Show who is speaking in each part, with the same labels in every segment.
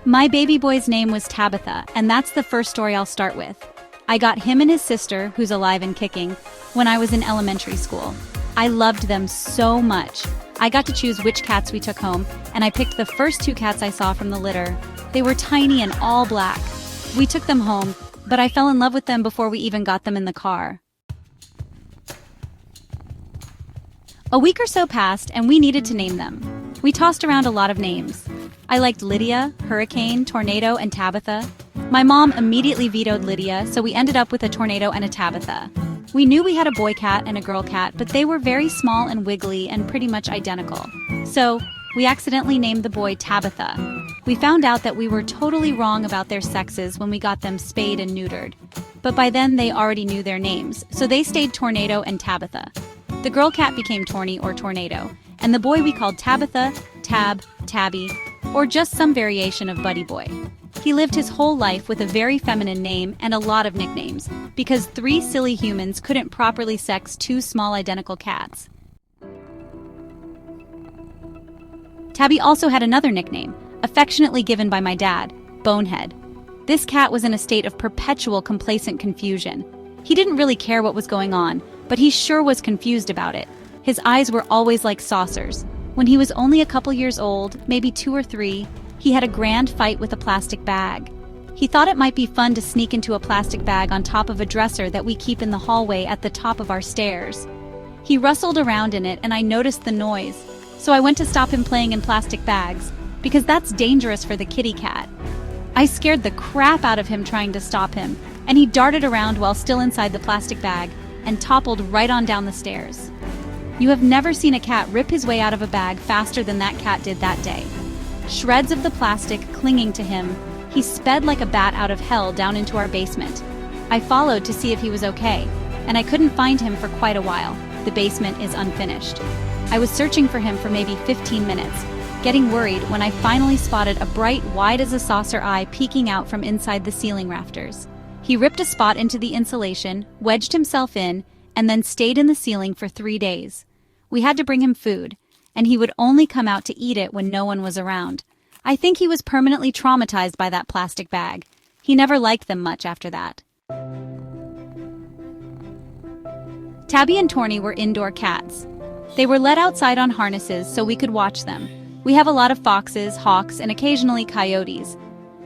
Speaker 1: My baby boy's name was Tabitha, and that's the first story I'll start with. I got him and his sister, who's alive and kicking, when I was in elementary school. I loved them so much. I got to choose which cats we took home, and I picked the first two cats I saw from the litter. They were tiny and all black. We took them home, but I fell in love with them before we even got them in the car. A week or so passed, and we needed to name them. We tossed around a lot of names. I liked Lydia, Hurricane, Tornado, and Tabitha. My mom immediately vetoed Lydia, so we ended up with a Tornado and a Tabitha. We knew we had a boy cat and a girl cat, but they were very small and wiggly and pretty much identical. So, we accidentally named the boy Tabitha. We found out that we were totally wrong about their sexes when we got them spayed and neutered. But by then they already knew their names, so they stayed Tornado and Tabitha. The girl cat became Torny or Tornado, and the boy we called Tabitha, Tab, Tabby, or just some variation of Buddy Boy. He lived his whole life with a very feminine name and a lot of nicknames, because 3 silly humans couldn't properly sex 2 small identical cats. Tabby also had another nickname, affectionately given by my dad, Bonehead. This cat was in a state of perpetual complacent confusion. He didn't really care what was going on, but he sure was confused about it. His eyes were always like saucers. When he was only a couple years old, maybe 2 or 3, he had a grand fight with a plastic bag. He thought it might be fun to sneak into a plastic bag on top of a dresser that we keep in the hallway at the top of our stairs. He rustled around in it and I noticed the noise, so I went to stop him playing in plastic bags, because that's dangerous for the kitty cat. I scared the crap out of him trying to stop him, and he darted around while still inside the plastic bag and toppled right on down the stairs. You have never seen a cat rip his way out of a bag faster than that cat did that day. Shreds of the plastic clinging to him, he sped like a bat out of hell down into our basement. I followed to see if he was okay, and I couldn't find him for quite a while. The basement is unfinished. I was searching for him for maybe 15 minutes, getting worried when I finally spotted a bright, wide as a saucer eye peeking out from inside the ceiling rafters. He ripped a spot into the insulation, wedged himself in, and then stayed in the ceiling for 3 days. We had to bring him food, and he would only come out to eat it when no one was around. I think he was permanently traumatized by that plastic bag. He never liked them much after that. Tabby and Torny were indoor cats. They were let outside on harnesses so we could watch them. We have a lot of foxes, hawks, and occasionally coyotes.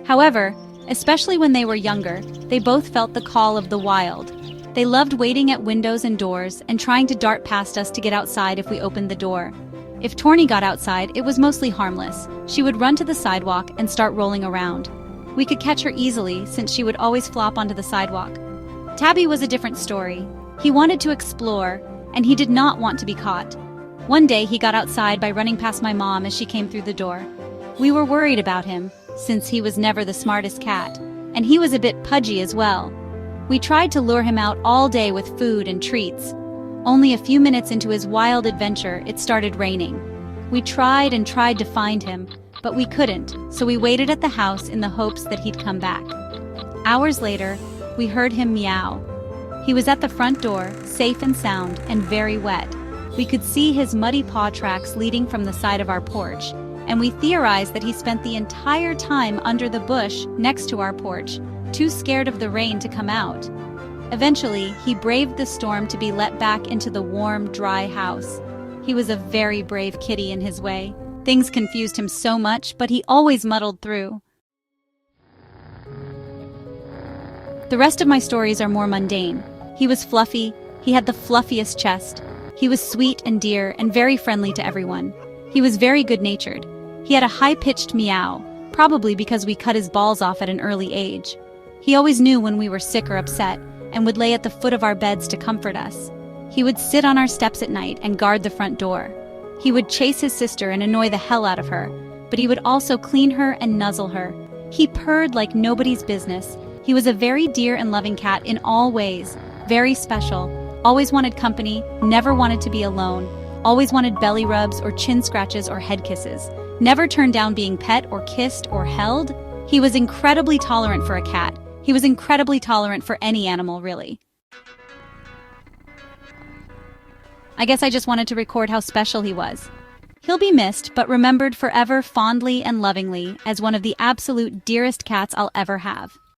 Speaker 1: However, especially when they were younger, they both felt the call of the wild. They loved waiting at windows and doors and trying to dart past us to get outside if we opened the door. If Torny got outside, it was mostly harmless. She would run to the sidewalk and start rolling around. We could catch her easily since she would always flop onto the sidewalk. Tabby was a different story. He wanted to explore, and he did not want to be caught. One day he got outside by running past my mom as she came through the door. We were worried about him, since he was never the smartest cat, and he was a bit pudgy as well. We tried to lure him out all day with food and treats. Only a few minutes into his wild adventure, it started raining. We tried and tried to find him, but we couldn't, so we waited at the house in the hopes that he'd come back. Hours later, we heard him meow. He was at the front door, safe and sound, and very wet. We could see his muddy paw tracks leading from the side of our porch, and we theorized that he spent the entire time under the bush next to our porch, too scared of the rain to come out. Eventually, he braved the storm to be let back into the warm, dry house. He was a very brave kitty in his way. Things confused him so much, but he always muddled through. The rest of my stories are more mundane. He was fluffy, he had the fluffiest chest. He was sweet and dear and very friendly to everyone. He was very good-natured. He had a high-pitched meow, probably because we cut his balls off at an early age. He always knew when we were sick or upset, and would lay at the foot of our beds to comfort us. He would sit on our steps at night and guard the front door. He would chase his sister and annoy the hell out of her, but he would also clean her and nuzzle her. He purred like nobody's business. He was a very dear and loving cat in all ways, very special, always wanted company, never wanted to be alone, always wanted belly rubs or chin scratches or head kisses, never turned down being pet or kissed or held. He was incredibly tolerant for a cat. He was incredibly tolerant for any animal, really. I guess I just wanted to record how special he was. He'll be missed, but remembered forever fondly and lovingly as one of the absolute dearest cats I'll ever have.